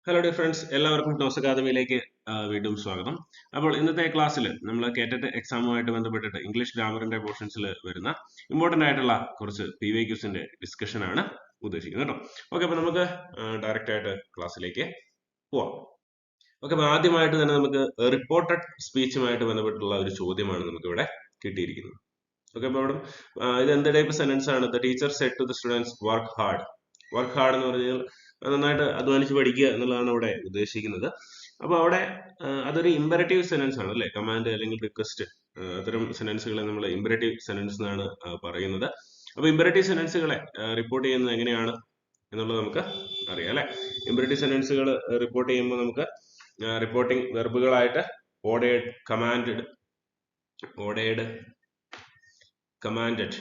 Hello dear friends, എല്ലാവർക്കും toss അക്കാദമിയിലേക്ക് വീണ്ടും സ്വാഗതം. അപ്പോൾ ഇന്നത്തെ ക്ലാസ്സിൽ നമ്മൾ കേറ്ററ്റ് എക്സാമുമായിട്ട് ബന്ധപ്പെട്ടിട്ട് ഇംഗ്ലീഷ് ഗ്രാമറിന്റെ പോർഷൻസിൽ വരുന്ന ഇമ്പോർട്ടന്റ് ആയിട്ടുള്ള കുറച്ച് PYQs ഡിസ്കഷൻ ആണ് ഉദ്ദേശിക്കുന്നത് കേട്ടോ. ഓക്കെ, അപ്പോൾ നമുക്ക് ഡയറക്റ്റ് ആയിട്ട് ക്ലാസ്സിലേക്ക് പോവാം. ഓക്കെ, അപ്പോൾ ആദ്യമായിട്ട് തന്നെ നമുക്ക് റിപ്പോർട്ടഡ് സ്പീച്ചുമായിട്ട് ബന്ധപ്പെട്ടുള്ള ഒരു ചോദ്യമാണ് നമുക്ക് ഇവിടെ കിട്ടിയിരിക്കുന്നത്. ഓക്കെ, അപ്പോൾ ഇവിടെ ഇത് എന്ത് ടൈപ്പ് സെന്റൻസ് ആണ്? The teacher said to the students work hard. Work hard എന്ന് പറഞ്ഞാൽ നന്നായിട്ട് അധ്വാനിച്ച് പഠിക്കുക എന്നുള്ളതാണ് ഇവിടെ ഉദ്ദേശിക്കുന്നത്. അപ്പോൾ അവിടെ അതൊരു ഇമ്പരറ്റീവ് സെന്റൻസ് ആണ് അല്ലെ? കമാൻഡ് അല്ലെങ്കിൽ റിക്വസ്റ്റ്, അത്തരം സെന്റൻസുകളെ നമ്മൾ ഇമ്പരറ്റീവ് സെന്റൻസ് എന്നാണ് പറയുന്നത്. അപ്പോൾ ഇമ്പരറ്റീവ് സെന്റൻസുകളെ റിപ്പോർട്ട് ചെയ്യുന്നത് എങ്ങനെയാണ് എന്നുള്ളത് നമുക്ക് അറിയാം അല്ലെ? ഇമ്പരറ്റീവ് സെന്റൻസുകൾ റിപ്പോർട്ട് ചെയ്യുമ്പോൾ നമുക്ക് റിപ്പോർട്ടിംഗ് വെർബുകളായിട്ട് ഓർഡേഡ്, കമാൻഡഡ്,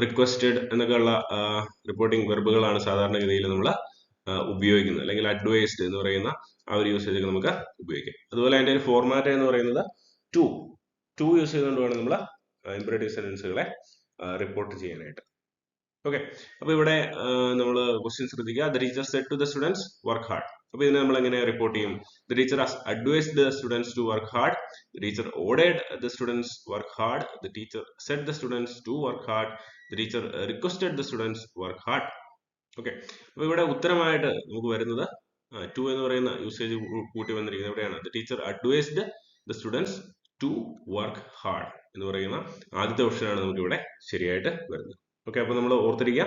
റിക്വസ്റ്റഡ് എന്നൊക്കെയുള്ള റിപ്പോർട്ടിംഗ് വെർബുകളാണ് സാധാരണഗതിയിൽ നമ്മൾ ഉപയോഗിക്കുന്നത്. അല്ലെങ്കിൽ അഡ്വൈസ്ഡ് എന്ന് പറയുന്ന ആ ഒരു യൂസേജ് നമുക്ക് ഉപയോഗിക്കാം. അതുപോലെ അതിന്റെ ഒരു ഫോർമാറ്റ് എന്ന് പറയുന്നത് ടു യൂസ് ചെയ്തുകൊണ്ട് വേണം നമ്മൾ ഇമ്പരറ്റീവ് സെന്റൻസുകളെ റിപ്പോർട്ട് ചെയ്യാനായിട്ട്. ഓക്കെ, അപ്പൊ ഇവിടെ നമ്മൾ ക്വസ്റ്റ്യൻ ശ്രദ്ധിക്കുക. The teacher said to the students work hard. അപ്പൊ ഇതിനെ നമ്മൾ എങ്ങനെ റിപ്പോർട്ട് ചെയ്യും? The teacher advised the students to work hard. The teacher ordered the students work hard. The teacher said the students to work hard. The teacher requested the students work hard. Okay, അപ്പൊ ഇവിടെ ഉത്തരമായിട്ട് നമുക്ക് വരുന്നത് to എന്ന് പറയുന്ന usage കൂട്ടി വന്നിരിക്കുന്നത് എവിടെയാണ്? The teacher advised the students to work hard എന്ന് പറയുന്ന ആദ്യത്തെ ഓപ്ഷനാണ് നമുക്ക് ഇവിടെ ശരിയായിട്ട് വരുന്നത്. ഓക്കെ, അപ്പൊ നമ്മൾ ഓർത്തിരിക്കുക,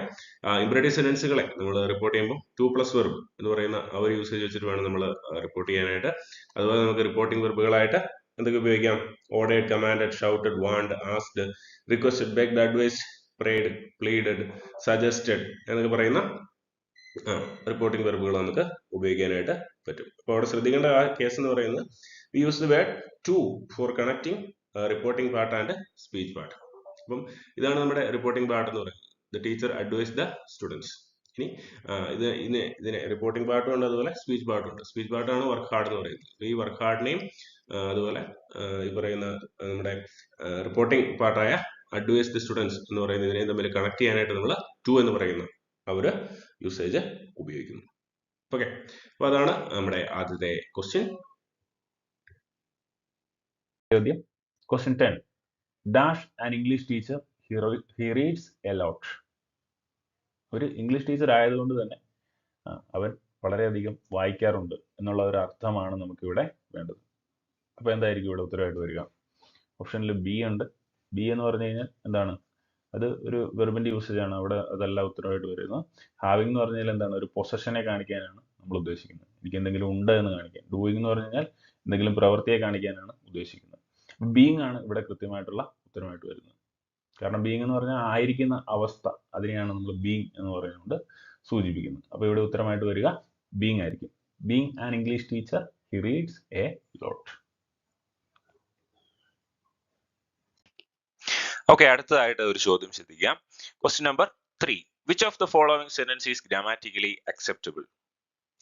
ഇമ്പരറ്റീവ് സെന്റൻസുകളെ നമ്മൾ റിപ്പോർട്ട് ചെയ്യുമ്പോൾ ടു പ്ലസ് വെർബ് എന്ന് പറയുന്ന ആ ഒരു യൂസേജ് വെച്ചിട്ട് വേണം നമ്മൾ റിപ്പോർട്ട് ചെയ്യാനായിട്ട്. അതുപോലെ നമുക്ക് റിപ്പോർട്ടിംഗ് വെർബുകളായിട്ട് എന്തൊക്കെ ഉപയോഗിക്കാം? Ordered, commanded, shouted, want, asked, requested, begged, advised, prayed, pleaded, suggested എന്നൊക്കെ പറയുന്ന റിപ്പോർട്ടിംഗ് വെർബുകൾ നമുക്ക് ഉപയോഗിക്കാനായിട്ട് പറ്റും. അപ്പോൾ അവിടെ ശ്രദ്ധിക്കേണ്ട ആ കേസ് എന്ന് പറയുന്നത് we use the word to for connecting reporting part and speech part. അപ്പം ഇതാണ് നമ്മുടെ റിപ്പോർട്ടിംഗ് പാർട്ട് എന്ന് പറയുന്നത്. The teacher advise the students. ഇനി ഇതിനെ റിപ്പോർട്ടിംഗ് പാർട്ടും ഉണ്ട്, അതുപോലെ സ്പീച്ച് പാർട്ടും ഉണ്ട്. സ്പീച്ച് പാർട്ടാണ് വർക്ക് ഹാർഡ് എന്ന് പറയുന്നത്. ഈ വർക്ക് ഹാർഡിനെയും അതുപോലെ ഈ പറയുന്ന നമ്മുടെ റിപ്പോർട്ടിംഗ് പാർട്ടായ അഡ്വൈസ് ദി സ്റ്റുഡൻസ് എന്ന് പറയുന്ന ഇതിനെ തമ്മിൽ കണക്ട് ചെയ്യാനായിട്ട് നമ്മൾ ടു എന്ന് പറയുന്ന ആ ഒരു യൂസേജ് ഉപയോഗിക്കുന്നു. ഓക്കെ, അപ്പൊ അതാണ് നമ്മുടെ ആദ്യത്തെ question. Question 10. Dash an English teacher. He reads a lot. ഒരു ഇംഗ്ലീഷ് ടീച്ചർ ആയതുകൊണ്ട് തന്നെ അവൻ വളരെയധികം വായിക്കാറുണ്ട് എന്നുള്ള ഒരു അർത്ഥമാണ് നമുക്കിവിടെ വേണ്ടത്. അപ്പോൾ എന്തായിരിക്കും ഇവിടെ ഉത്തരവായിട്ട് വരിക? ഓപ്ഷനിൽ ബി ഉണ്ട്. ബി എന്ന് പറഞ്ഞു കഴിഞ്ഞാൽ എന്താണ്? അത് ഒരു വെർബിന്റെ യൂസേജ് ആണ്. അവിടെ അതല്ല ഉത്തരവായിട്ട് വരുന്നത്. ഹാവിംഗ് എന്ന് പറഞ്ഞാൽ എന്താണ്? ഒരു പൊസഷനെ കാണിക്കാനാണ് നമ്മൾ ഉദ്ദേശിക്കുന്നത്. എനിക്ക് എന്തെങ്കിലും ഉണ്ട് എന്ന് കാണിക്കാൻ. ഡൂയിങ് എന്ന് പറഞ്ഞു കഴിഞ്ഞാൽ എന്തെങ്കിലും പ്രവൃത്തിയെ കാണിക്കാനാണ് ഉദ്ദേശിക്കുന്നത്. ബീങ് ആണ് ഇവിടെ കൃത്യമായിട്ടുള്ള ഉത്തരമായിട്ട് വരുന്നത്. കാരണം ബീങ് എന്ന് പറഞ്ഞാൽ ആയിരിക്കുന്ന അവസ്ഥ, അതിനെയാണ് നമ്മൾ ബീങ് എന്ന് പറയുന്നത് സൂചിപ്പിക്കുന്നത്. അപ്പോൾ ഇവിടെ ഉത്തരമായിട്ട് വരിക ബീങ് ആയിരിക്കും. Being an English teacher, he reads a lot. Okay, അടുത്തതായിട്ട് ഒരു ചോദ്യം ശ്രദ്ധിക്കാം. Question number 3. Which of the following sentence is grammatically acceptable?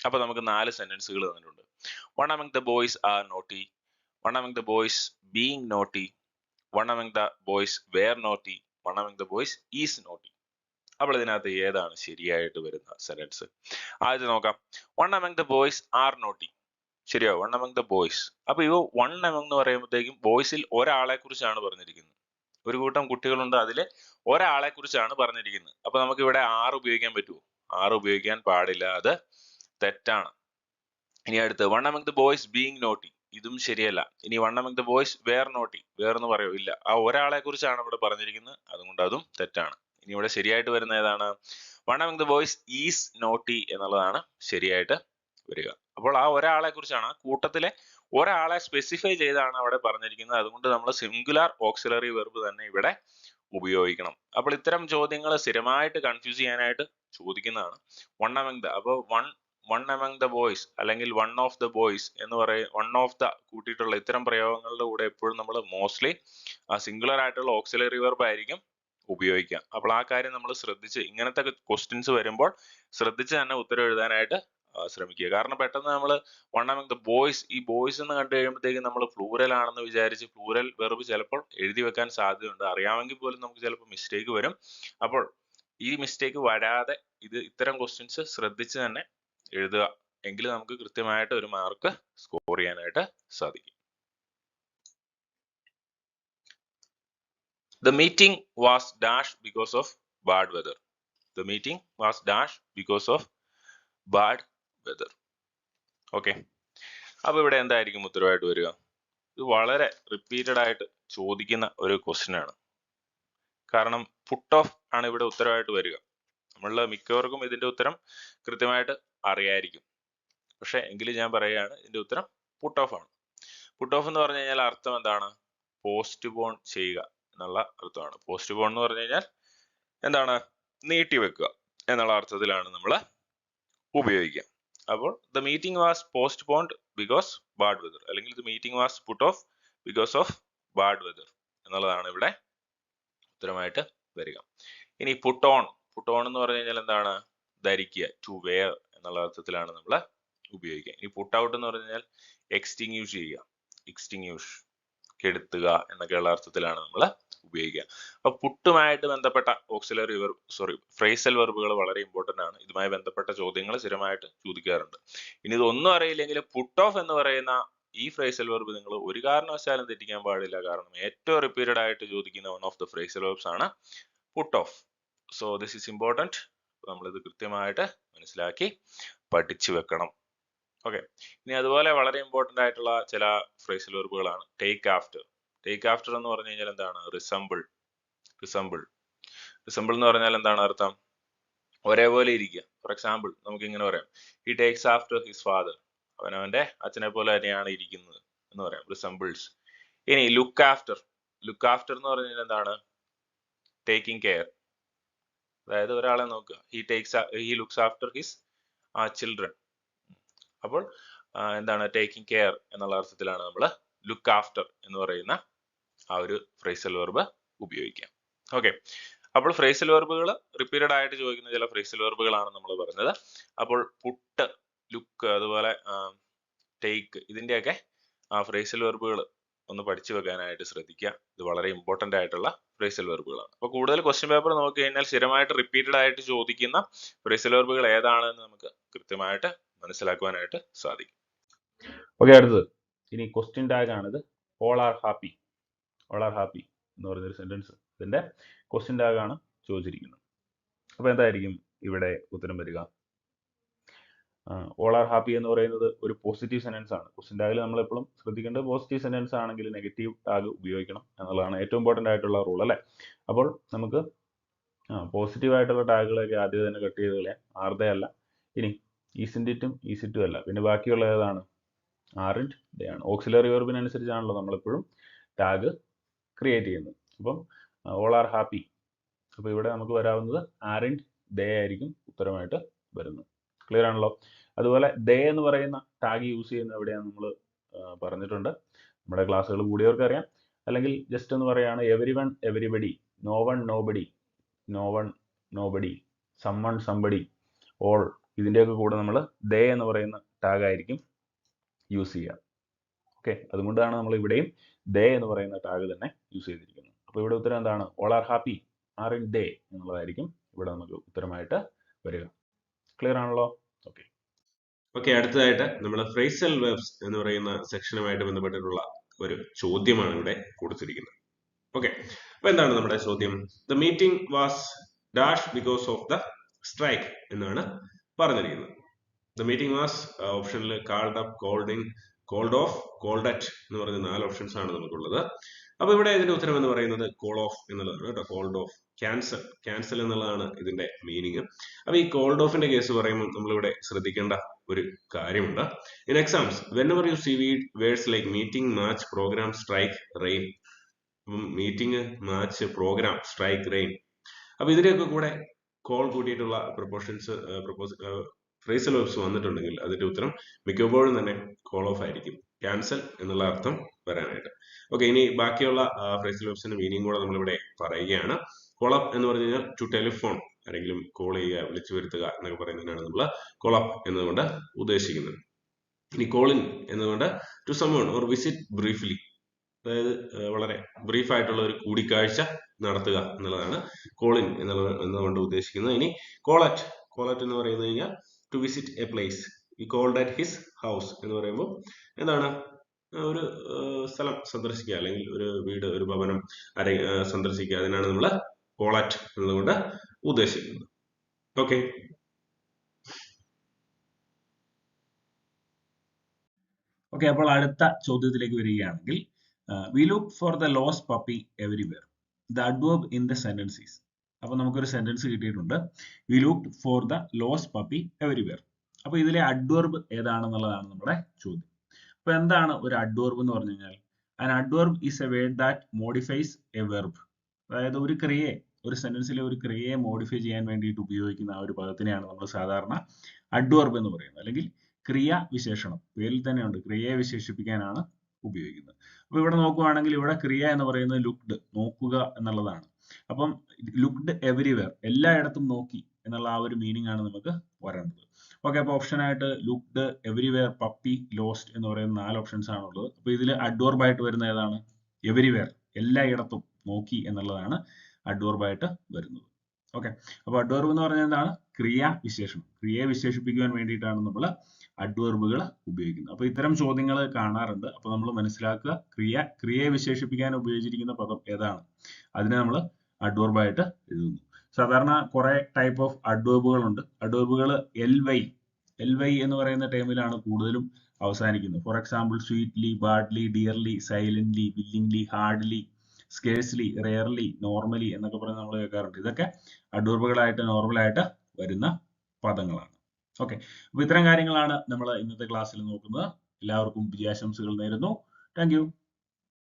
അപ്പൊ നമുക്ക് 4 സെന്റൻസുകൾ തന്നിട്ടുണ്ട്. One among the boys are naughty, one among the boys being naughty, one among the boys were naughty, one among the boys is naughty. അപ്പോൾ ഇതിനകത്ത് ഏതാണ് ശരിയായിട്ട് വരുന്ന sentence? ആദ്യം നോക്കാം. One among the boys are naughty. ശരിയോ? One among the boys. അപ്പൊ ഇവ വൺ അമംഗ് എന്ന് പറയുമ്പോഴത്തേക്കും ബോയ്സിൽ ഒരാളെ കുറിച്ചാണ് പറഞ്ഞിരിക്കുന്നത്. ഒരു കൂട്ടം കുട്ടികളുണ്ട്, അതിലെ ഒരാളെ കുറിച്ചാണ് പറഞ്ഞിരിക്കുന്നത്. അപ്പൊ നമുക്ക് ഇവിടെ ആർ ഉപയോഗിക്കാൻ പറ്റുമോ? ആർ ഉപയോഗിക്കാൻ പാടില്ല, അത് തെറ്റാണ്. ഇനി അടുത്ത് one among the boys being naughty, ഇതും ശരിയല്ല. ഇനി one among the boys were naughty, were എന്ന് പറയോ? ഇല്ല, ആ ഒരാളെ കുറിച്ചാണ് ഇവിടെ പറഞ്ഞിരിക്കുന്നത്, അതുകൊണ്ട് അതും തെറ്റാണ്. ഇനി ഇവിടെ ശരിയായിട്ട് വരുന്ന ഏതാണ്? One among the boys is naughty എന്നുള്ളതാണ് ശരിയായിട്ട് വരിക. അപ്പോൾ ആ ഒരാളെ കുറിച്ചാണ്, ആ കൂട്ടത്തിലെ ഒരാളെ സ്പെസിഫൈ ചെയ്താണ് അവിടെ പറഞ്ഞിരിക്കുന്നത്. അതുകൊണ്ട് നമ്മൾ സിംഗുലാർ ഓക്സിലറി വെർബ് തന്നെ ഇവിടെ ഉപയോഗിക്കണം. അപ്പോൾ ഇത്തരം ചോദ്യങ്ങൾ സ്ഥിരമായിട്ട് കൺഫ്യൂസ് ചെയ്യാനായിട്ട് ചോദിക്കുന്നതാണ്. വൺ അമംഗ് ദ, അപ്പോൾ വൺ അമംഗ് ദ ബോയ്സ് അല്ലെങ്കിൽ വൺ ഓഫ് ദ ബോയ്സ് എന്ന് പറയും, വൺ ഓഫ് ദ കൂട്ടിയിട്ടുള്ള ഇത്തരം പ്രയോഗങ്ങളുടെ കൂടെ എപ്പോഴും നമ്മൾ മോസ്റ്റ്ലി സിംഗുലർ ആയിട്ടുള്ള ഓക്സിലറി വെർബ് ആയിരിക്കും ഉപയോഗിക്കുക. അപ്പോൾ ആ കാര്യം നമ്മൾ ശ്രദ്ധിച്ച്, ഇങ്ങനത്തെ ക്വസ്റ്റ്യൻസ് വരുമ്പോൾ ശ്രദ്ധിച്ച് തന്നെ ഉത്തരം എഴുതാനായിട്ട് ശ്രമിക്കുക. കാരണം പെട്ടെന്ന് നമ്മൾ വൺ അമംഗ് ദ ബോയ്സ്, ഈ ബോയ്സ് എന്ന് കണ്ടു കഴിയുമ്പോഴത്തേക്കും നമ്മൾ പ്ലൂറൽ ആണെന്ന് വിചാരിച്ച് പ്ലൂറൽ വെർബ് ചിലപ്പോൾ എഴുതി വെക്കാൻ സാധ്യതയുണ്ട്. അറിയാമെങ്കിൽ പോലും നമുക്ക് ചിലപ്പോൾ മിസ്റ്റേക്ക് വരും. അപ്പോൾ ഈ മിസ്റ്റേക്ക് വരാതെ ഇത്തരം ക്വസ്റ്റ്യൻസ് ശ്രദ്ധിച്ച് തന്നെ എഴുതുക, എങ്കിൽ നമുക്ക് കൃത്യമായിട്ട് ഒരു മാർക്ക് സ്കോർ ചെയ്യാനായിട്ട് സാധിക്കും. The meeting was dashed because of bad weather. The meeting was dashed because of bad weather. Okay, അപ്പൊ ഇവിടെ എന്തായിരിക്കും ഉത്തരവായിട്ട് വരിക? ഇത് വളരെ റിപ്പീറ്റഡ് ആയിട്ട് ചോദിക്കുന്ന ഒരു ക്വസ്റ്റ്യൻ ആണ്. കാരണം പുട്ട് ഓഫ് ആണ് ഇവിടെ ഉത്തരവായിട്ട് വരിക. നമ്മളുടെ മിക്കവർക്കും ഇതിന്റെ ഉത്തരം കൃത്യമായിട്ട് അറിയായിരിക്കും, പക്ഷെ എങ്കിലും ഞാൻ പറയുകയാണ്, ഇതിന്റെ ഉത്തരം പുട്ട് ഓഫ് ആണ്. പുട്ട് ഓഫ് എന്ന് പറഞ്ഞു കഴിഞ്ഞാൽ അർത്ഥം എന്താണ്? പോസ്റ്റ് പോൺ ചെയ്യുക എന്നുള്ള അർത്ഥമാണ്. പോസ്റ്റ് പോൺ എന്ന് പറഞ്ഞു കഴിഞ്ഞാൽ എന്താണ്? നീട്ടി വെക്കുക എന്നുള്ള അർത്ഥത്തിലാണ് നമ്മൾ ഉപയോഗിക്കുക. അപ്പോൾ the meeting was postponed because bad weather, അല്ലെങ്കിൽ the meeting was put off because of bad weather എന്നുള്ളതാണ് ഇവിടെ ഉത്തരമായിട്ട് വരിക. ഇനി പുട്ട് ഓൺ എന്ന് പറഞ്ഞു കഴിഞ്ഞാൽ എന്താണ്? ധരിക്കുക, ടു വെയർ എന്നുള്ള അർത്ഥത്തിലാണ് നമ്മൾ ഉപയോഗിക്കുക. ഇനി പുട്ട് ഔട്ട് എന്ന് പറഞ്ഞു കഴിഞ്ഞാൽ എക്സ്റ്റിങ്യൂഷ് ചെയ്യുക, എക്സ്റ്റിങ്യൂഷ്, കെടുത്തുക എന്നൊക്കെയുള്ള അർത്ഥത്തിലാണ് നമ്മൾ ഉപയോഗിക്കുക. അപ്പൊ പുട്ടുമായിട്ട് ബന്ധപ്പെട്ട ഓക്സിലറി ഫ്രേസൽ വെർബുകൾ വളരെ ഇമ്പോർട്ടന്റ് ആണ്. ഇതുമായി ബന്ധപ്പെട്ട ചോദ്യങ്ങൾ സ്ഥിരമായിട്ട് ചോദിക്കാറുണ്ട്. ഇനി ഇതൊന്നും അറിയില്ലെങ്കിൽ പുട്ട് ഓഫ് എന്ന് പറയുന്ന ഈ ഫ്രേസൽ വെർബ് നിങ്ങൾ ഒരു കാരണവശാലും തെറ്റിക്കാൻ പാടില്ല. കാരണം ഏറ്റവും റിപ്പീറ്റഡ് ആയിട്ട് ചോദിക്കുന്ന one of the phrasal verbs ആണ് put off. So this is important. നമ്മളിത് കൃത്യമായിട്ട് മനസ്സിലാക്കി പഠിച്ചു വെക്കണം. ഓക്കെ, ഇനി അതുപോലെ വളരെ ഇമ്പോർട്ടന്റ് ആയിട്ടുള്ള ചില ഫ്രേസൽ വെർബുകളാണ് ടേക്ക് ആഫ്റ്റർ. ടേക്ക് ആഫ്റ്റർ എന്ന് പറഞ്ഞു കഴിഞ്ഞാൽ എന്താണ്? റിസംബിൾ. റിസംബിൾ എന്ന് പറഞ്ഞാൽ എന്താണ് അർത്ഥം? ഒരേപോലെ ഇരിക്കുക. ഫോർ എക്സാമ്പിൾ നമുക്ക് ഇങ്ങനെ പറയാം, he takes after his father. അവൻ അവന്റെ അച്ഛനെ പോലെ തന്നെയാണ് ഇരിക്കുന്നത് എന്ന് പറയാം, റിസംബിൾസ്. ഇനി ലുക്ക് ആഫ്റ്റർ. ലുക്ക് ആഫ്റ്റർ എന്ന് പറഞ്ഞാൽ എന്താണ്? Taking care. അതായത് ഒരാളെ നോക്കുക. He looks after his children. അപ്പോൾ എന്താണ്? ടേക്കിംഗ് കെയർ എന്നുള്ള അർത്ഥത്തിലാണ് നമ്മൾ ലുക്ക് ആഫ്റ്റർ എന്ന് പറയുന്ന ആ ഒരു ഫ്രേസൽ വെർബ് ഉപയോഗിക്കാം. ഓക്കെ, അപ്പോൾ ഫ്രേസൽ വെർബുകൾ റിപ്പീറ്റഡ് ആയിട്ട് ചോദിക്കുന്ന ചില ഫ്രേസൽ വെർബുകളാണ് നമ്മൾ പറഞ്ഞത്. അപ്പോൾ പുട്ട്, ലുക്ക്, അതുപോലെ ടേക്ക്, ഇതിന്റെയൊക്കെ ഫ്രേസൽ വെർബുകൾ ഒന്ന് പഠിച്ചു വെക്കാനായിട്ട് ശ്രദ്ധിക്കുക. ഇത് വളരെ ഇമ്പോർട്ടന്റ് ആയിട്ടുള്ള ഫ്രേസൽ വെർബുകളാണ്. അപ്പോൾ കൂടുതൽ ക്വസ്റ്റ്യൻ പേപ്പർ നോക്കി കഴിഞ്ഞാൽ സ്ഥിരമായിട്ട് റിപ്പീറ്റഡ് ആയിട്ട് ചോദിക്കുന്ന ഫ്രേസൽ വെർബുകൾ ഏതാണെന്ന് നമുക്ക് കൃത്യമായിട്ട് മനസ്സിലാക്കുവാനായിട്ട് സാധിക്കും. ഓക്കെ, അടുത്തത് ഇനി ക്വസ്റ്റ്യൻ ടാഗ് ആണിത്. All are happy. All are happy എന്ന് പറയുന്നൊരു സെന്റൻസ്, ഇതിന്റെ ക്വസ്റ്റ്യൻ ടാഗ് ആണ് ചോദിച്ചിരിക്കുന്നത്. അപ്പൊ എന്തായിരിക്കും ഇവിടെ ഉത്തരം വരിക? ഓൾ ആർ ഹാപ്പി എന്ന് പറയുന്നത് ഒരു പോസിറ്റീവ് സെന്റൻസ് ആണ്. ക്വസ്റ്റ്യൻ ടാഗിൽ നമ്മൾ എപ്പോഴും ശ്രദ്ധിക്കേണ്ടത് പോസിറ്റീവ് സെന്റൻസ് ആണെങ്കിൽ നെഗറ്റീവ് ടാഗ് ഉപയോഗിക്കണം എന്നുള്ളതാണ് ഏറ്റവും ഇമ്പോർട്ടന്റ് ആയിട്ടുള്ള റൂൾ, അല്ലേ? അപ്പോൾ നമുക്ക് പോസിറ്റീവ് ആയിട്ടുള്ള ടാഗുകളൊക്കെ ആദ്യം തന്നെ കട്ട് ചെയ്ത് കളയാം. ആർദേ അല്ല, ഇനി ഈസിൻഡിറ്റും ഈസിറ്റും അല്ല, പിന്നെ ബാക്കിയുള്ള ഏതാണ്? ആറിൻഡ് ദേ ആണ്. ഓക്സിലറി വെർബിനനുസരിച്ചാണല്ലോ നമ്മളെപ്പോഴും ടാഗ് ക്രിയേറ്റ് ചെയ്യുന്നത്. അപ്പം ഓൾ ആർ ഹാപ്പി, അപ്പോൾ ഇവിടെ നമുക്ക് വരാവുന്നത് ആറിൻഡ് ദേ ആയിരിക്കും ഉത്തരമായിട്ട് വരുന്നത്. ക്ലിയർ ആണല്ലോ? അതുപോലെ ദേ എന്ന് പറയുന്ന ടാഗ് യൂസ് ചെയ്യുന്നത് എവിടെയാണെന്ന് നമ്മൾ പറഞ്ഞിട്ടുണ്ട്. നമ്മുടെ ക്ലാസ്സുകൾ കൂടിയവർക്ക് അറിയാം. അല്ലെങ്കിൽ ജസ്റ്റ് എന്ന് പറയുകയാണ് every one everybody, no one nobody, no one nobody, someone somebody, all, ഇതിൻ്റെയൊക്കെ കൂടെ നമ്മൾ ദേ എന്ന് പറയുന്ന ടാഗ് ആയിരിക്കും യൂസ് ചെയ്യുക. ഓക്കെ, അതുകൊണ്ടാണ് നമ്മൾ ഇവിടെയും ദേ എന്ന് പറയുന്ന ടാഗ് തന്നെ യൂസ് ചെയ്തിരിക്കുന്നത്. അപ്പോൾ ഇവിടെ ഉത്തരം എന്താണ്? All are happy are in they എന്നുള്ളതായിരിക്കും ഇവിടെ നമുക്ക് ഉത്തരമായിട്ട് വരിക. ക്ലിയർ ആണല്ലോ? ഓക്കെ. ഓക്കെ, അടുത്തതായിട്ട് നമ്മൾ ഫ്രേസൽ വെർബ്സ് എന്ന് പറയുന്ന സെക്ഷനുമായിട്ട് ബന്ധപ്പെട്ടിട്ടുള്ള ഒരു ചോദ്യമാണ് ഇവിടെ കൊടുത്തിരിക്കുന്നത്. ഓക്കെ, അപ്പൊ എന്താണ് നമ്മുടെ ചോദ്യം? The meeting was dash because of the strike എന്നാണ് പറഞ്ഞിരിക്കുന്നത്. ദ മീറ്റിംഗ് വാസ് ഓപ്ഷനിൽ called up, called in, called off, called at എന്ന് പറഞ്ഞ 4 ഓപ്ഷൻസ് ആണ് നമുക്കുള്ളത്. അപ്പൊ ഇവിടെ ഇതിന്റെ ഉത്തരം എന്ന് പറയുന്നത് കോൾ ഓഫ് എന്നുള്ളതാണ് കേട്ടോ. കോൾഡ് ഓഫ്, ക്യാൻസൽ, ക്യാൻസൽ എന്നുള്ളതാണ് ഇതിന്റെ മീനിങ്. അപ്പൊ ഈ കോൾഡ് ഓഫിന്റെ കേസ് പറയുമ്പോൾ നമ്മളിവിടെ ശ്രദ്ധിക്കേണ്ട ഒരു കാര്യമുണ്ട്. In exams whenever you see words like meeting, match, programme, strike, rain. Meeting, match, programme, strike, rain, അപ്പൊ ഇതിന്റെയൊക്കെ കൂടെ കോൾ കൂട്ടിയിട്ടുള്ള ഫ്രേസൽ വെർബ്സ് വന്നിട്ടുണ്ടെങ്കിൽ അതിന്റെ ഉത്തരം മിക്കപ്പോഴും തന്നെ കോൾ ഓഫ് ആയിരിക്കും, ക്യാൻസൽ എന്നുള്ള അർത്ഥം വരാനായിട്ട്. ഓക്കെ, ഇനി ബാക്കിയുള്ള ഫ്രേസൽ വെർബ്സിന്റെ മീനിങ് കൂടെ നമ്മളിവിടെ പറയുകയാണ്. കോൾ അപ്പ് എന്ന് പറഞ്ഞു കഴിഞ്ഞാൽ ടു ടെലിഫോൺ, ആരെങ്കിലും കോൾ ചെയ്യുക, വിളിച്ചു വരുത്തുക എന്നൊക്കെ പറയുന്നതിനാണ് നമ്മൾ കോൾ അപ്പ് എന്നതുകൊണ്ട് ഉദ്ദേശിക്കുന്നത്. ഇനി കോൾ ഇൻ എന്നതുകൊണ്ട് to summon or visit briefly, അതായത് വളരെ ബ്രീഫ് ആയിട്ടുള്ള ഒരു കൂടിക്കാഴ്ച നടത്തുക എന്നുള്ളതാണ് കോളിൻ എന്നുകൊണ്ട് ഉദ്ദേശിക്കുന്നത്. ഇനി കോളറ്റ് എന്ന് പറയുന്നത് കഴിഞ്ഞാൽ to visit a place. We called at his house എന്ന് പറയുമ്പോൾ എന്താണ്, ഒരു സ്ഥലം സന്ദർശിക്കുക അല്ലെങ്കിൽ ഒരു വീട്, ഒരു ഭവനം സന്ദർശിക്കുക. അതിനാണ് നമ്മൾ കോളറ്റ് എന്നതുകൊണ്ട് ഉദ്ദേശിക്കുന്നത്. ഓക്കെ. ഓക്കെ, അപ്പോൾ അടുത്ത ചോദ്യത്തിലേക്ക് വരികയാണെങ്കിൽ we look for the lost puppy everywhere. The adverb in the sentence is. അപ്പൊ നമുക്കൊരു സെന്റൻസ് കിട്ടിയിട്ടുണ്ട്, we look for the lost puppy everywhere. അപ്പൊ ഇതിലെ അഡ്വർബ് ഏതാണെന്നുള്ളതാണ് നമ്മുടെ ചോദ്യം. അപ്പൊ എന്താണ് ഒരു അഡ്വർബ് എന്ന് പറഞ്ഞു കഴിഞ്ഞാൽ? An adverb is A word that modifies A verb. അതായത് ഒരു ക്രിയയെ, ഒരു സെന്റൻസിലെ ഒരു ക്രിയയെ മോഡിഫൈ ചെയ്യാൻ വേണ്ടിയിട്ട് ഉപയോഗിക്കുന്ന ആ ഒരു പദത്തിനെയാണ് നമ്മൾ സാധാരണ അഡ്വർബ് എന്ന് പറയുന്നത്. അല്ലെങ്കിൽ ക്രിയാവിശേഷണം, പേരിൽ തന്നെയുണ്ട്, ക്രിയയെ വിശേഷിപ്പിക്കാനാണ് ഉപയോഗിക്കുന്നത്. അപ്പൊ ഇവിടെ നോക്കുകയാണെങ്കിൽ ഇവിടെ ക്രിയ എന്ന് പറയുന്നത് ലുക്ഡ്, നോക്കുക എന്നുള്ളതാണ്. അപ്പം ലുക്ഡ് എവരിവെയർ, എല്ലായിടത്തും നോക്കി എന്നുള്ള ആ ഒരു മീനിങ് ആണ് നമുക്ക് വരേണ്ടത്. ഓക്കെ, അപ്പൊ ഓപ്ഷൻ ആയിട്ട് ലുക്ഡ്, എവരിവെയർ, പപ്പി, ലോസ്റ്റ് എന്ന് പറയുന്ന 4 ഓപ്ഷൻസ് ആണുള്ളത്. അപ്പൊ ഇതിൽ അഡ്വർബ് ആയിട്ട് വരുന്ന ഏതാണ്? എവരിവെയർ, എല്ലായിടത്തും നോക്കി എന്നുള്ളതാണ് അഡ്വർബ് ആയിട്ട് വരുന്നത്. ഓക്കെ, അപ്പൊ അഡ്വർബ് എന്ന് പറഞ്ഞാൽ എന്താണ്? ക്രിയാവിശേഷണം, ക്രിയയെ വിശേഷിപ്പിക്കുവാൻ വേണ്ടിയിട്ടാണ് നമ്മൾ അഡ്വർബുകൾ ഉപയോഗിക്കുന്നത്. അപ്പൊ ഇത്തരം ചോദ്യങ്ങൾ കാണാറുണ്ട്. അപ്പൊ നമ്മൾ മനസ്സിലാക്കുക, ക്രിയയെ വിശേഷിപ്പിക്കാൻ ഉപയോഗിച്ചിരിക്കുന്ന പദം ഏതാണ്, അതിനെ നമ്മൾ അഡ്വർബ് ആയിട്ട് എഴുതുന്നു. സാധാരണ കുറെ ടൈപ്പ് ഓഫ് അഡ്വർബുകൾ ഉണ്ട്. അഡ്വർബുകൾ എൽ വൈ എന്ന് പറയുന്ന ടേമിലാണ് കൂടുതലും അവസാനിക്കുന്നത്. For example sweetly, badly, dearly, silently, willingly, hardly, scarcely, rarely, normally എന്നൊക്കെ പറഞ്ഞ് നമ്മൾ കേൾക്കാറുണ്ട്. ഇതൊക്കെ അഡ്വർബുകളായിട്ട് നോർമലായിട്ട് വരുന്ന പദങ്ങളാണ്. ഓക്കെ, അപ്പൊ ഇത്തരം കാര്യങ്ങളാണ് നമ്മൾ ഇന്നത്തെ ക്ലാസ്സിൽ നോക്കുന്നത്. എല്ലാവർക്കും വിജയാശംസകൾ നേരുന്നു. Thank you.